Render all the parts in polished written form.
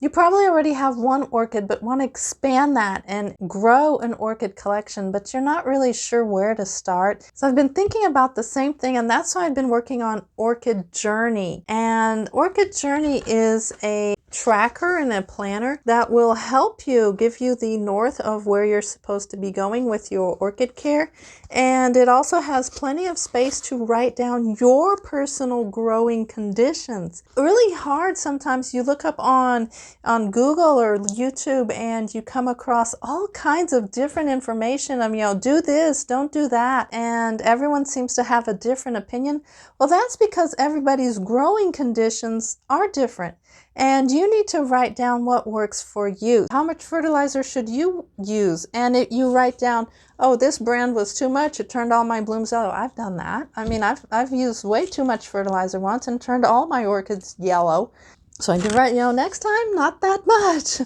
You probably already have one orchid, but want to expand that and grow an orchid collection, but you're not really sure where to start. So I've been thinking about the same thing, and that's why I've been working on Orchid Journey. And Orchid Journey is a tracker and a planner that will help you, give you the north of where you're supposed to be going with your orchid care. And it also has plenty of space to write down your personal growing conditions. Really hard sometimes. You look up on Google or YouTube and you come across all kinds of different information. Do this, don't do that. And everyone seems to have a different opinion. Well, that's because everybody's growing conditions are different. And you need to write down what works for you. How much fertilizer should you use? And you write down, oh, this brand was too much. It turned all my blooms yellow. I've done that. I've used way too much fertilizer once and turned all my orchids yellow. So I can write, next time, not that much.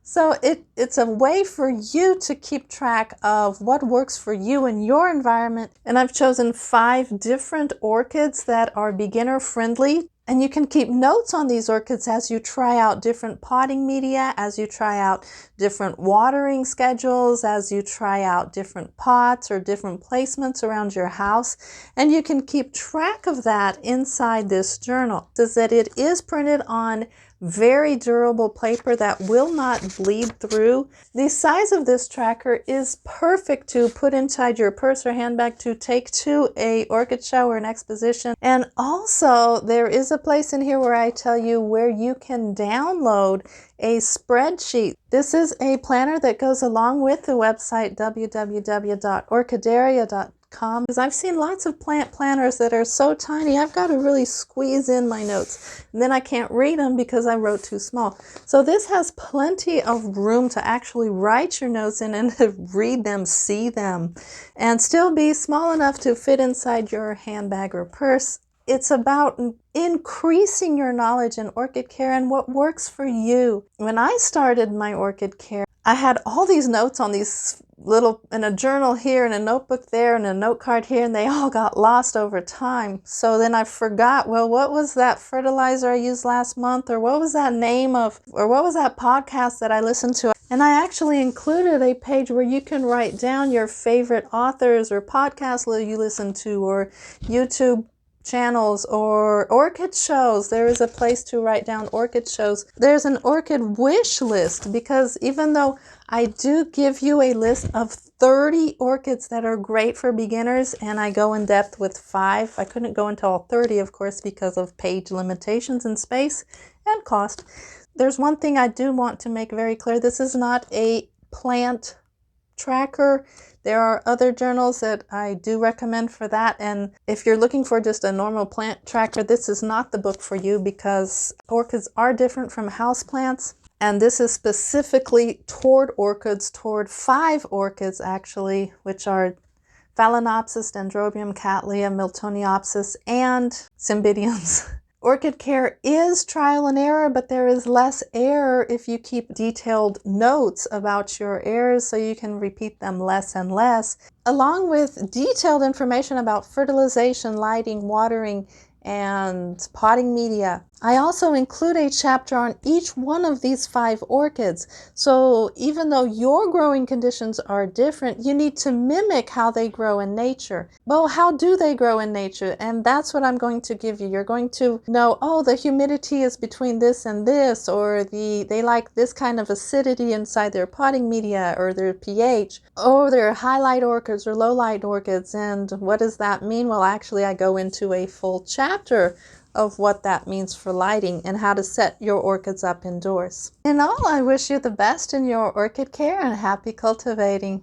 So it's a way for you to keep track of what works for you in your environment. And I've chosen 5 different orchids that are beginner friendly. And you can keep notes on these orchids as you try out different potting media, as you try out different watering schedules, as you try out different pots or different placements around your house. And you can keep track of that inside this journal. It says that it is printed on very durable paper that will not bleed through. The size of this tracker is perfect to put inside your purse or handbag to take to a orchid show or an exposition. And also there is a place in here where I tell you where you can download a spreadsheet. This is a planner that goes along with the website www.orchideria.com. Because I've seen lots of plant planners that are so tiny, I've got to really squeeze in my notes. And then I can't read them because I wrote too small. So this has plenty of room to actually write your notes in and to read them, see them, and still be small enough to fit inside your handbag or purse. It's about increasing your knowledge in orchid care and what works for you. When I started my orchid care, I had all these notes on these in a journal here and a notebook there and a note card here, and they all got lost over time. So then I forgot, well, what was that fertilizer I used last month, or what was that name of, or what was that podcast that I listened to? And I actually included a page where you can write down your favorite authors or podcasts that you listen to, or YouTube channels or orchid shows. There is a place to write down orchid shows. There's an orchid wish list, because even though I do give you a list of 30 orchids that are great for beginners, and I go in depth with 5. I couldn't go into all 30, of course, because of page limitations and space and cost. There's one thing I do want to make very clear. This is not a plant tracker. There are other journals that I do recommend for that, and if you're looking for just a normal plant tracker, this is not the book for you, because orchids are different from houseplants, and this is specifically toward orchids, toward 5 orchids actually, which are Phalaenopsis, Dendrobium, Cattleya, Miltoniopsis, and Cymbidiums. Orchid care is trial and error, but there is less error if you keep detailed notes about your errors, so you can repeat them less and less, along with detailed information about fertilization, lighting, watering, and potting media. I also include a chapter on each one of these 5 orchids. So even though your growing conditions are different, you need to mimic how they grow in nature. Well, how do they grow in nature? And that's what I'm going to give you. You're going to know, oh, the humidity is between this and this, or they like this kind of acidity inside their potting media, or their pH, or they're high-light orchids or low-light orchids. And what does that mean? Well, actually, I go into a full chapter of what that means for lighting and how to set your orchids up indoors. In all, I wish you the best in your orchid care and happy cultivating.